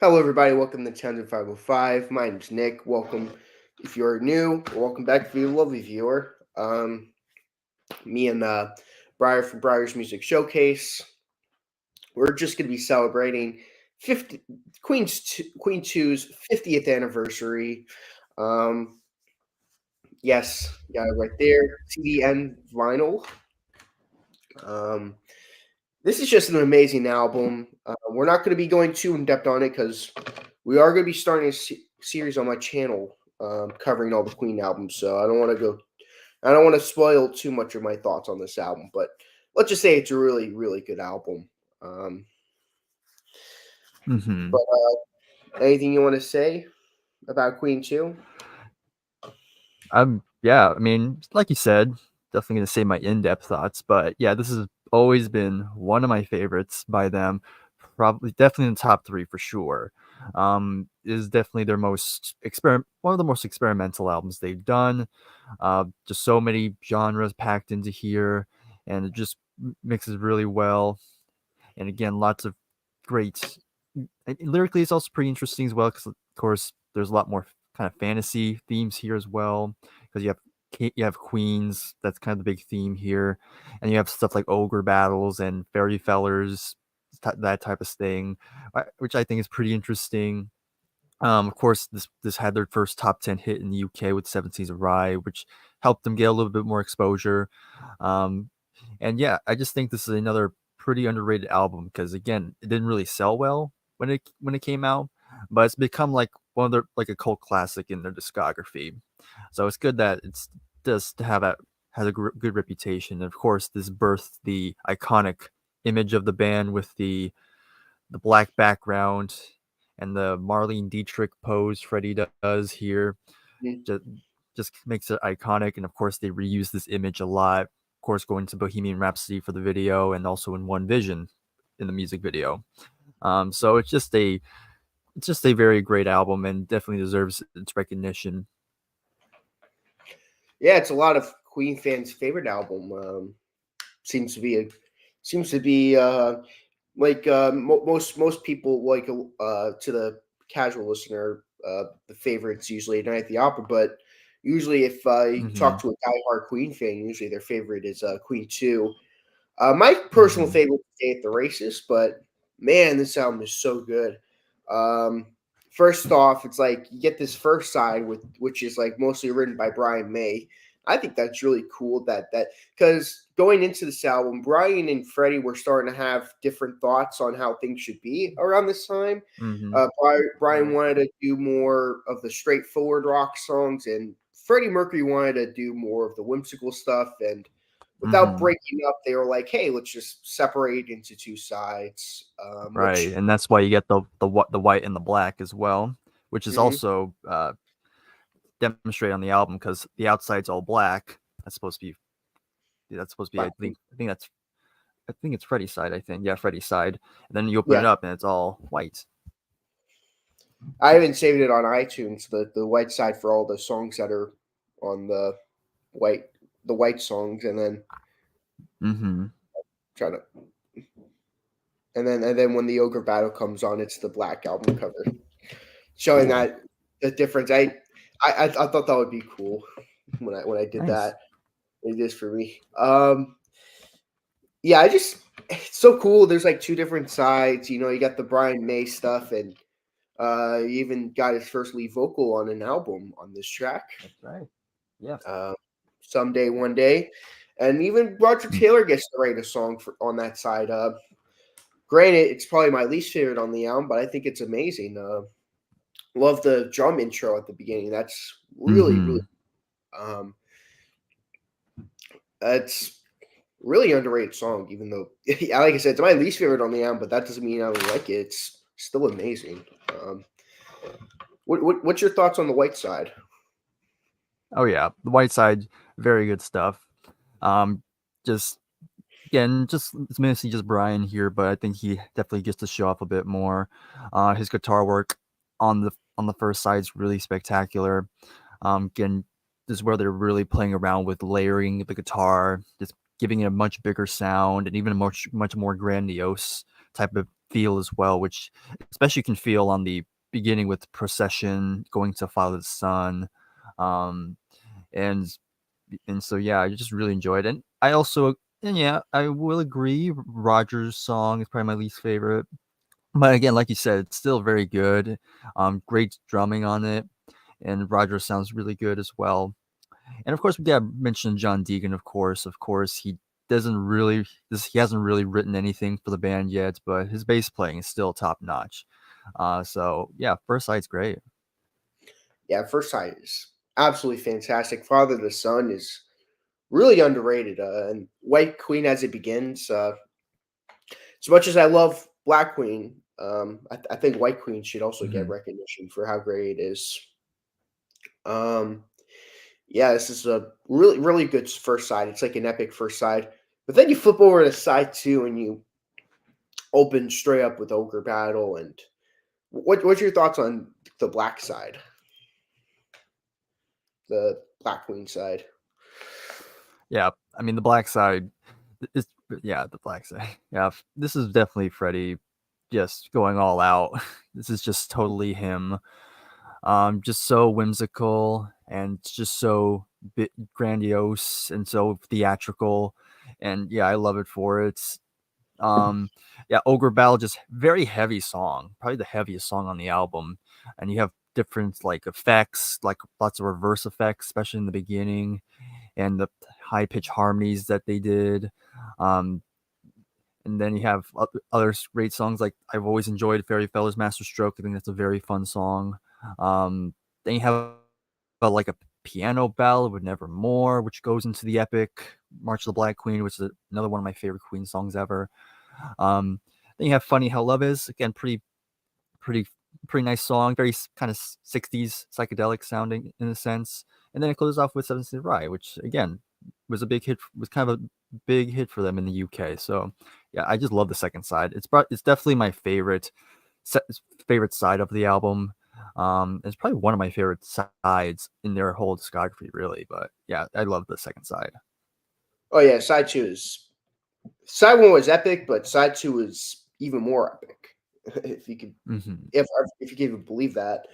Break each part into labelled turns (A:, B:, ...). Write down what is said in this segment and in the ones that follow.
A: Hello, everybody. Welcome to Tangent 505. My name's Nick. Welcome if you're new. Welcome back if you're a lovely viewer. Me and Bryer from Breyer's Music Showcase. We're just going to be celebrating 50 Queen Two's 50th anniversary. Um, yes, got it right there. CDN vinyl. Um, this is just an amazing album. We're not going to be going too in depth on it because we are going to be starting a series on my channel covering all the Queen albums. So I don't want to go. I don't want to spoil too much of my thoughts on this album, but let's just say it's a really, really good album. Um,
B: hmm
A: but anything you want to say about Queen Two?
B: Yeah, I mean, like you said, definitely gonna say my in-depth thoughts, but yeah, this has always been one of my favorites by them. Probably definitely in the top three for sure. Is definitely their one of the most experimental albums they've done. Just so many genres packed into here, and it just mixes really well. And again, lots of great lyrically. It's also pretty interesting as well because, of course, there's a lot more kind of fantasy themes here as well. Because you have queens, that's kind of the big theme here, and you have stuff like ogre battles and fairy fellers, that type of thing, which I think is pretty interesting. Of course, this had their first top 10 hit in the UK with 17s of Rye, which helped them get a little bit more exposure. Um, and yeah, I just think this is another pretty underrated album because again, it didn't really sell well when it came out, but it's become like one of their like a cult classic in their discography. So it's good that it's does to have that has a good reputation. And of course, this birthed the iconic image of the band with the black background and the Marlene Dietrich pose Freddie does here
A: Mhm.
B: just just makes it iconic. And of course, they reuse this image a lot. Of course, going to Bohemian Rhapsody for the video, and also in One Vision in the music video. So it's just a very great album, and definitely deserves its recognition.
A: Yeah, it's a lot of Queen fans' favorite album. Seems to be a seems to be most people like to the casual listener, the favorites usually Night at the Opera, but usually if you
B: hmm
A: talk to a diehard Queen fan, usually their favorite is Queen Two. My personal
B: hmm
A: favorite is Day at the Races, but man, this album is so good. Um, First off, it's like you get this first side with which is like mostly written by Brian May. I think that's really cool that because going into this album, Brian and Freddie were starting to have different thoughts on how things should be around this time.
B: hmm
A: Brian
B: Right.
A: wanted to do more of the straightforward rock songs, and Freddie Mercury wanted to do more of the whimsical stuff. And without
B: hmm
A: breaking up, they were like, "Hey, let's just separate into two sides."
B: Right,
A: Which
B: and that's why you get the white and the black as well, which is
A: mhm,
B: also demonstrated on the album because the outside's all black. That's supposed to be. I think it's Freddy's side. I think, yeah, Freddy's side. And then you open
A: yeah,
B: it up and it's all white.
A: I haven't saved it on iTunes. The white side for all the songs that are on white the white songs, and then
B: Mm-hmm.
A: trying to and then when the ogre battle comes on, it's the black album cover, showing
B: Cool.
A: that the difference. I thought that would be cool when I did
B: Nice.
A: that. It is for me. Yeah, it's so cool. There's like two different sides. You know, you got the Brian May stuff, and he even got his first lead vocal on an album on this track.
B: That's right. Yeah.
A: Uh, Someday, one day, and even Roger
B: Mm.
A: Taylor gets to write a song for on that side. Granted, it's probably my least favorite on the album, but I think it's amazing. Love the drum intro at the beginning. That's really, really.
B: Mm-hmm.
A: Um, it's really underrated song, even though, yeah, like I said, it's my least favorite on the album, but that doesn't mean I don't like it. It's still amazing. Um, what's your thoughts on the White Side?
B: Oh yeah, the white side, very good stuff. Um, just again, just it's mostly just Brian here, but I think he definitely gets to show off a bit more. His guitar work on the first side is really spectacular. Again, this is where they're really playing around with layering the guitar, just giving it a much bigger sound and even a much more grandiose type of feel as well, which especially you can feel on the beginning with procession going to follow the sun. Um, and so yeah, I just really enjoyed it. And I also and yeah, I will agree. Roger's song is probably my least favorite, but again, like you said, it's still very good. Great drumming on it, and Roger sounds really good as well. And of course, we gotta mention John Deegan. Of course, he hasn't really written anything for the band yet, but his bass playing is still top notch. So yeah, first side's great.
A: Yeah, First Sight is absolutely fantastic. Father to Son is really underrated. And White Queen as it begins. As much as I love Black Queen, I think White Queen should also get
B: Mhm.
A: recognition for how great it is. Um, yeah, this is a really, really good first side. It's like an epic first side. But then you flip over to side two and you open straight up with Ogre Battle. And what's your thoughts on the black side, the Black Queen side?
B: Yeah, I mean the black side is yeah the black side. Yeah, this is definitely Freddie just going all out. This is just totally him. Just so whimsical and just so grandiose and so theatrical, and yeah, I love it for it. Um, yeah, Ogre Battle, just very heavy song, probably the heaviest song on the album, and you have different like effects, like lots of reverse effects, especially in the beginning, and the high pitch harmonies that they did. Um, and then you have other great songs like I've always enjoyed Fairy Feller's Master Stroke. I think that's a very fun song. Then you have like a piano ballad with Nevermore, which goes into the epic March of the Black Queen, which is another one of my favorite Queen songs ever. Um, then you have Funny How Love Is, again, pretty pretty nice song, very kind of 60s psychedelic sounding in a sense. And then it closes off with Seven Seas Rye, which again was kind of a big hit for them in the UK. So yeah, I just love the second side. It's definitely my favorite side of the album. It's probably one of my favorite sides in their whole discography, really. But yeah, I love the second side.
A: Oh yeah, side two is side one was epic, but side two is even more epic. if you could,
B: Hmm.
A: if you can even believe that,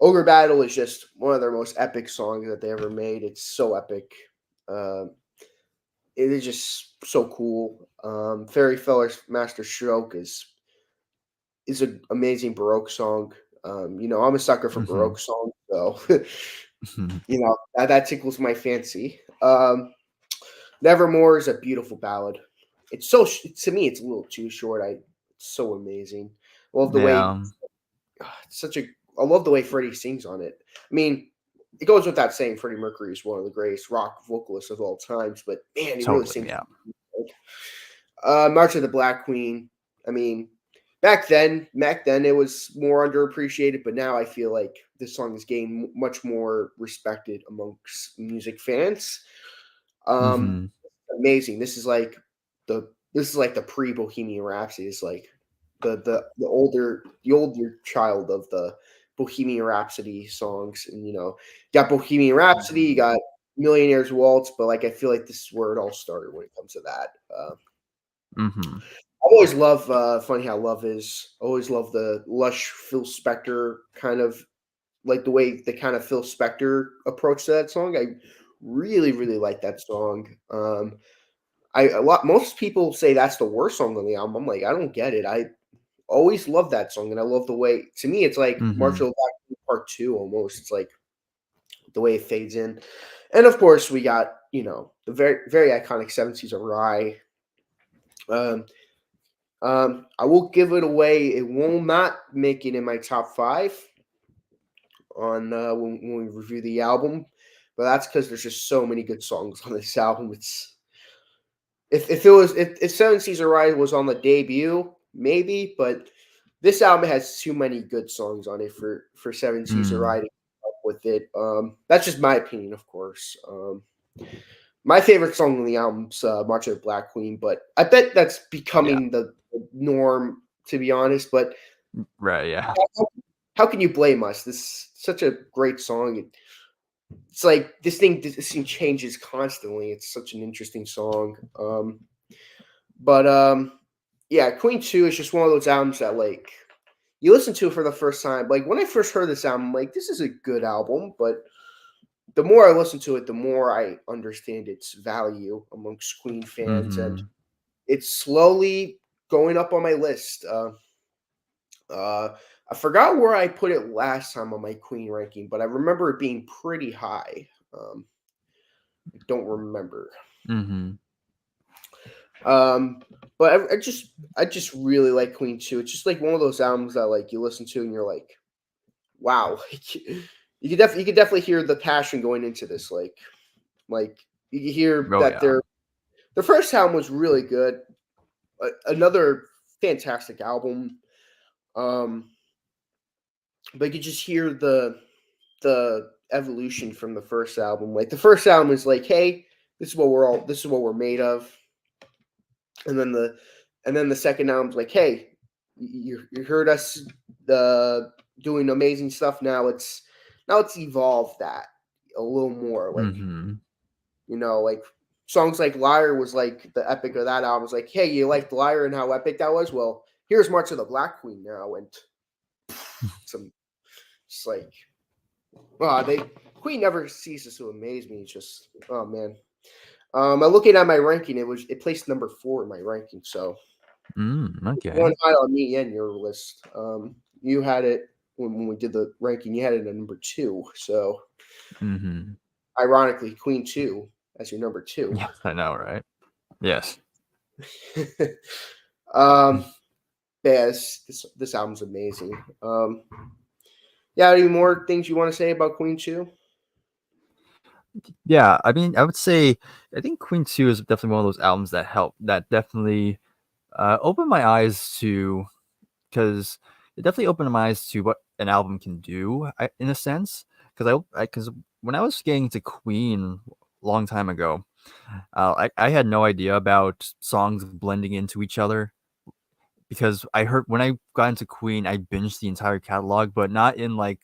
A: Ogre Battle is just one of their most epic songs that they ever made. It's so epic. Um, it is just so cool. Fairy Feller's Master Stroke is an amazing Baroque song. I'm a sucker for Baroque
B: Hmm.
A: songs, so
B: Hmm.
A: that tickles my fancy. Nevermore is a beautiful ballad. It's to me, it's a little too short. It's so amazing. I love the way
B: Yeah,
A: it's such a. I love the way Freddie sings on it. I mean, it goes without saying Freddie Mercury is one of the greatest rock vocalists of all times, but man, he really
B: totally.
A: sings.
B: Yeah.
A: March of the Black Queen. I mean, back then it was more underappreciated, but now I feel like this song is getting much more respected amongst music fans. Um,
B: Hmm.
A: amazing. This is like the pre Bohemian Rhapsody. It's like the older child of the Bohemian Rhapsody songs, and you got Bohemian Rhapsody, you got Millionaire's Waltz, but like I feel like this is where it all started when it comes to that.
B: Hmm.
A: I've always loved Funny How Love Is. Always love the lush Phil Spector kind of like the way the kind of Phil Spector approach to that song. I really, really like that song. Most people say that's the worst song on the album. I'm like, I don't get it. I always love that song, and I love the way. To me, it's like March
B: Hmm.
A: of the Black Queen Part Two almost. It's like the way it fades in, and of course we got the very very iconic Seven Seas of Rye. Um, I will give it away. It will not make it in my top five on when we review the album, but that's because there's just so many good songs on this album. It's if it was if Seven Seas of Rye was on the debut, maybe, but this album has too many good songs on it for Seven Seas of Rye
B: Mm.
A: to keep up with it. That's just my opinion, of course. My favorite song on the album's March of the Black Queen, but I bet that's
B: Yeah.
A: becoming the norm, to be honest. But
B: Right. Yeah.
A: how can you blame us? This is such a great song. It's like this thing changes constantly. It's such an interesting song. But yeah, Queen 2 is just one of those albums that like you listen to it for the first time. Like when I first heard this album, I'm like this is a good album, but the more I listen to it, the more I understand its value amongst Queen fans, and
B: Mhm.
A: it's slowly going up on my list. Uh, I forgot where I put it last time on my Queen ranking, but I remember it being pretty high. I don't remember.
B: Mhm.
A: Um, but I just really like Queen too. It's just like one of those albums that like you listen to and you're like, wow, you could definitely hear the passion going into this. Like you can hear
B: Oh,
A: that
B: yeah.
A: their first album was really good. Another fantastic album. Um, but you could just hear the evolution from the first album. Like the first album is like, hey, this is what we're made of. And then the second album's like, hey, you heard us doing amazing stuff. Now it's evolved that a little more. Like,
B: Mhm.
A: like songs like Liar was like the epic of that album. It's like, hey, you liked Liar and how epic that was? Well, here's March of the Black Queen now, and some it's like they Queen never ceases to amaze me. It's just oh man. I'm looking at my ranking. It placed number 4 in my ranking, so
B: Okay.
A: one high on me and your list. You had it when we did the ranking. You had it at number 2. So
B: Mhm.
A: ironically, Queen 2 as your number 2.
B: Yes, I know, right? Yes.
A: um, yeah, this album's amazing. Yeah, any more things you want to say about Queen 2?
B: Yeah, I mean, I would say I think Queen 2 is definitely one of those albums that definitely, opened my eyes to, because it definitely opened my eyes to what an album can do, in a sense. Because because when I was getting to Queen a long time ago, I had no idea about songs blending into each other, because I heard when I got into Queen, I binged the entire catalog, but not in, like,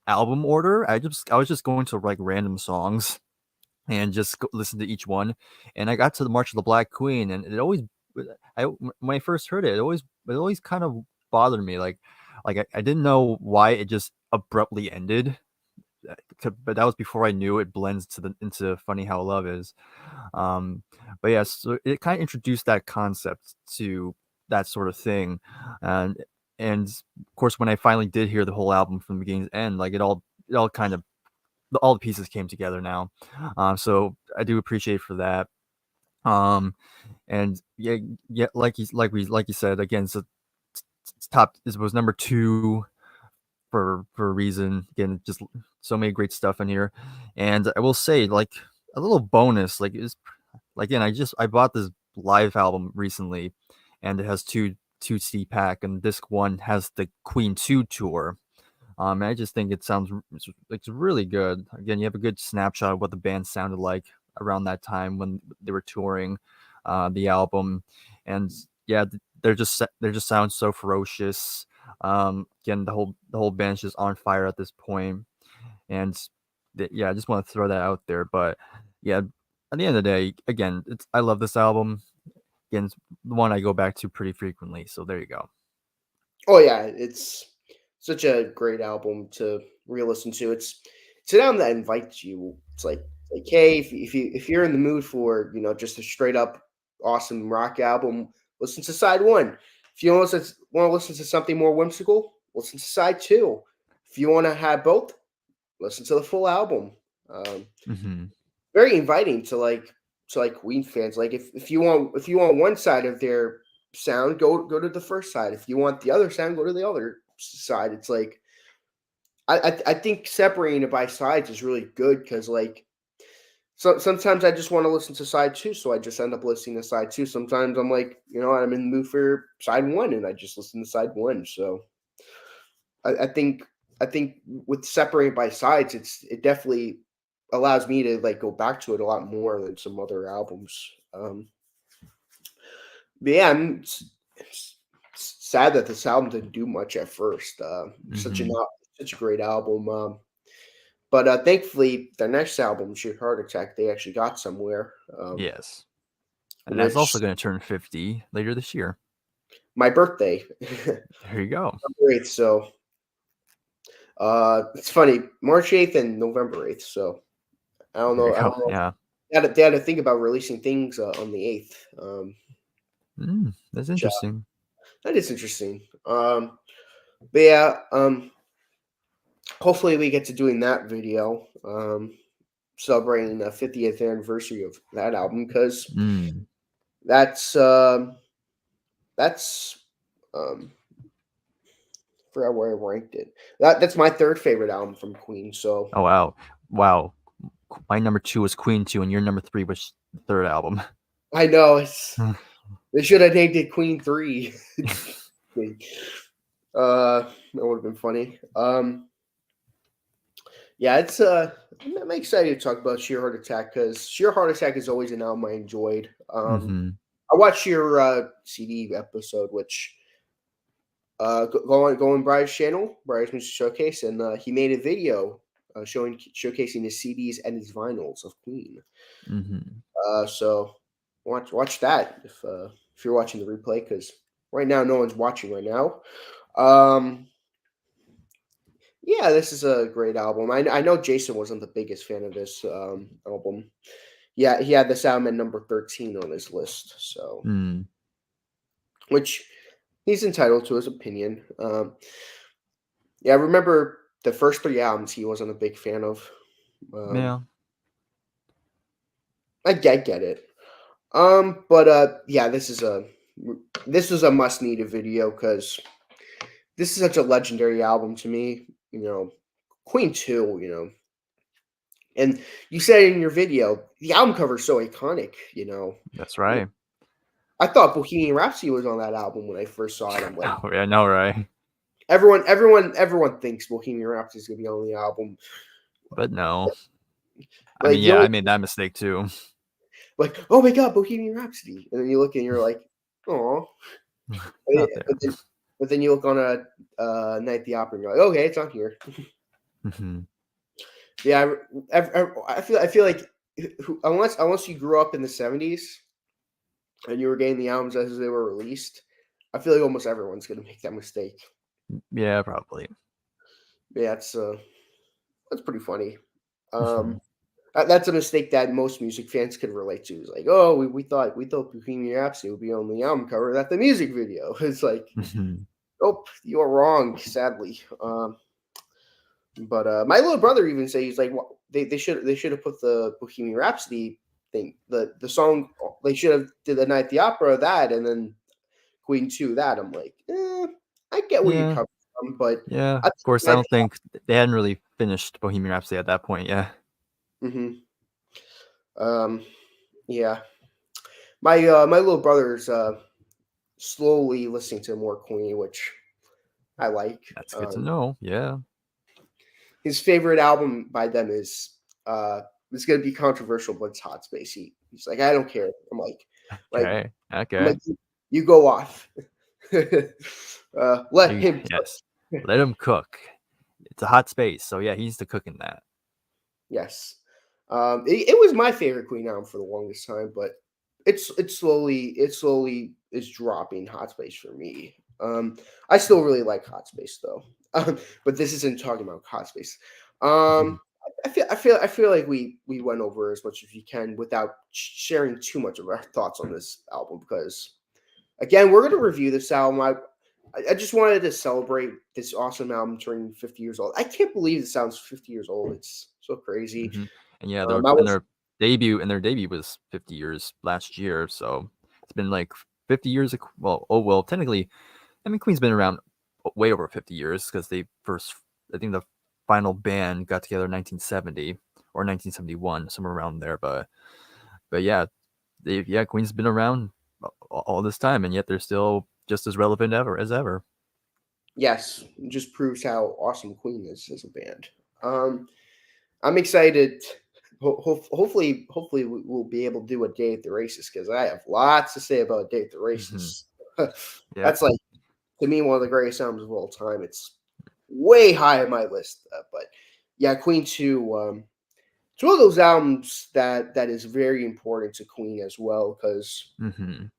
B: album order. I was just going to, like, random songs and just listen to each one. And I got to the March of the Black Queen, and it always, when I first heard it, it always kind of bothered me. Like I didn't know why it just abruptly ended. But that was before I knew it blends into Funny How Love Is. Um, but yeah, so it kind of introduced that concept to that sort of thing, and of course when I finally did hear the whole album from beginning to end, like it all kind of all the pieces came together now. So I do appreciate for that. Um, and yeah, yeah, like you said again, so top this was number 2 for a reason. Again, just so many great stuff in here, and I will say like a little bonus, like is like again, I bought this live album recently, and it has two CD pack, and disc one has the Queen 2 tour. And I just think it's really good. Again, you have a good snapshot of what the band sounded like around that time when they were touring the album, and yeah, they just sound so ferocious. Again, the whole band's just on fire at this point, and yeah, I just want to throw that out there. But yeah, at the end of the day, again, I love this album. Again, it's the one I go back to pretty frequently. So there you go.
A: Oh yeah, it's such a great album to re-listen to. It's an album that invites you. It's like hey, if you're in the mood for just a straight up awesome rock album, listen to side one. If you want to listen to something more whimsical, listen to side two. If you want to have both, listen to the full album. Um,
B: Hmm.
A: Very inviting to like Queen fans. Like if you want one side of their sound, go to the first side. If you want the other sound, go to the other side. It's like I think separating it by sides is really good because like sometimes I just want to listen to side two, so I just end up listening to side two. Sometimes I'm like, I'm in the mood for side one, and I just listen to side one. So I think with separating by sides, it definitely allows me to like go back to it a lot more than some other albums. But yeah, it's sad that this album didn't do much at first.
B: Hmm.
A: Such a great album. But thankfully, their next album, Sheer Heart Attack, they actually got somewhere.
B: Yes. And that's also
A: Which
B: going to turn 50 later this year.
A: my birthday, November
B: There you go.
A: 8th. So it's funny, March 8th and November 8th. So I don't
B: There you
A: know. I
B: go.
A: don't know.
B: Yeah.
A: They had to think about releasing things on the 8th.
B: That's
A: Which,
B: interesting.
A: that is interesting. But yeah, hopefully we get to doing that video, celebrating the 50th anniversary of that album because
B: Mm.
A: that's that's um forgot where I ranked it. That's my third favorite album from Queen. So
B: Oh wow. Wow. My number 2 was Queen 2, and your number 3 was the third album.
A: I know they should have named it Queen 3. That would have been funny. Yeah, it's I'm excited to talk about Sheer Heart Attack because Sheer Heart Attack is always an album I enjoyed.
B: Mhm.
A: I watched your CD episode, which go on Brier's channel, Brier's Music Showcase, and he made a video showcasing his CDs and his vinyls of Queen.
B: Mhm.
A: So watch that if you're watching the replay because right now no one's watching right now. Um, yeah, this is a great album. I know Jason wasn't the biggest fan of this album. Yeah, he had this album at number 13 on his list. So
B: Mm.
A: which he's entitled to his opinion. Yeah, I remember the first three albums he wasn't a big fan of. Um,
B: Yeah.
A: I get it. But yeah, this was a must needed video because this is such a legendary album to me. Queen 2. And you said in your video the album cover is so iconic.
B: That's right.
A: I thought Bohemian Rhapsody was on that album when I first saw it. I'm like,
B: Oh, yeah, I know, right?
A: everyone thinks Bohemian Rhapsody is gonna be on the album.
B: But no. I mean,
A: Like the
B: yeah, I
A: only
B: made that mistake too.
A: like, oh my god, Bohemian Rhapsody, and then you look and you're like, oh,
B: Not there.
A: but then you look on a Night at the Opera and you're like, okay, it's on here.
B: Mhm.
A: Yeah, I feel like unless you grew up in the '70s and you were getting the albums as they were released, I feel like almost everyone's gonna make that mistake.
B: Yeah, probably.
A: Yeah, that's pretty funny.
B: Mhm.
A: Um, that's a mistake that most music fans could relate to. It's like, oh, we thought Bohemian Rhapsody would be on the album cover, not the music video. It's like,
B: Mhm.
A: nope, you are wrong. Sadly, but my little brother even said he's like, well, they should have put the Bohemian Rhapsody thing, the song. They should have did the Night at the Opera that, and then Queen 2 that. I'm like, I get where you
B: Yeah.
A: come from, but
B: Yeah.
A: I
B: Of course, I
A: think
B: don't think they hadn't really finished Bohemian Rhapsody at that point, yeah.
A: hmm yeah, my little brother's slowly listening to more Queen, which I like.
B: That's good to
A: Um,
B: know. Yeah.
A: his favorite album by them is it's gonna be controversial, but it's Hot Space. He's like, I don't care. Like
B: Okay.
A: I'm
B: Okay.
A: like you go off. Let
B: You
A: him
B: yes.
A: cook.
B: Let him cook. It's a hot space, so yeah, he needs to cook in that.
A: Yes. It was my favorite Queen album for the longest time, but it slowly is dropping Hot Space for me. I still really like Hot Space though, but this isn't talking about Hot Space.
B: Mhm.
A: Um, I feel like we went over as much as we can without sharing too much of our thoughts on this album because again we're gonna review this album. I just wanted to celebrate this awesome album turning 50 years old. I can't believe it sounds 50 years old. It's so crazy.
B: Mhm. And yeah,
A: I was
B: their debut was 50 years last year, so it's been like 50 years. Well, oh well, technically, I mean Queen's been around way over 50 years because I think the final band got together in 1970 or 1971, somewhere around there. But yeah, Queen's been around all this time, and yet they're still just as relevant ever.
A: yes, it just proves how awesome Queen is as a band. Um, I'm excited. Hopefully, we'll be able to do a day at the races because I have lots to say about Day at the
B: Mhm.
A: Races.
B: Yep.
A: That's like to me one of the greatest albums of all time. It's way high on my list, but yeah, Queen 2. It's one of those albums that is very important to Queen as well because
B: Mhm.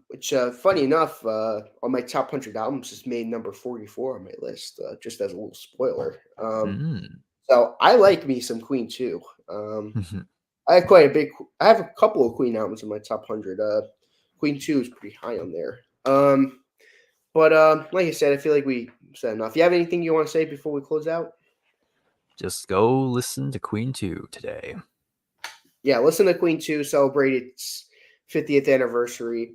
A: Which funny enough, on my top 100 albums is made number 44 on my list. Just as a little spoiler.
B: Mm.
A: So I like me some Queen too. I have quite a big. I have a couple of Queen albums in my top 100. Queen 2 is pretty high on there. But like I said, I feel like we said enough. You have anything you want to say before we close out?
B: Just go listen to Queen 2 today.
A: Yeah, listen to Queen 2 celebrate its 50th anniversary.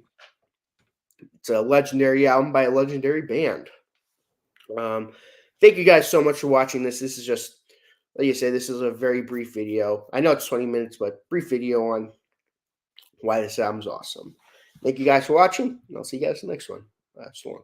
A: It's a legendary album by a legendary band. Um, Thank you guys so much for watching this. This is just, like you said, this is a very brief video. I know it's 20 minutes, but brief video on why this album's awesome. Thank you guys for watching, and I'll see you guys in the next one. So long.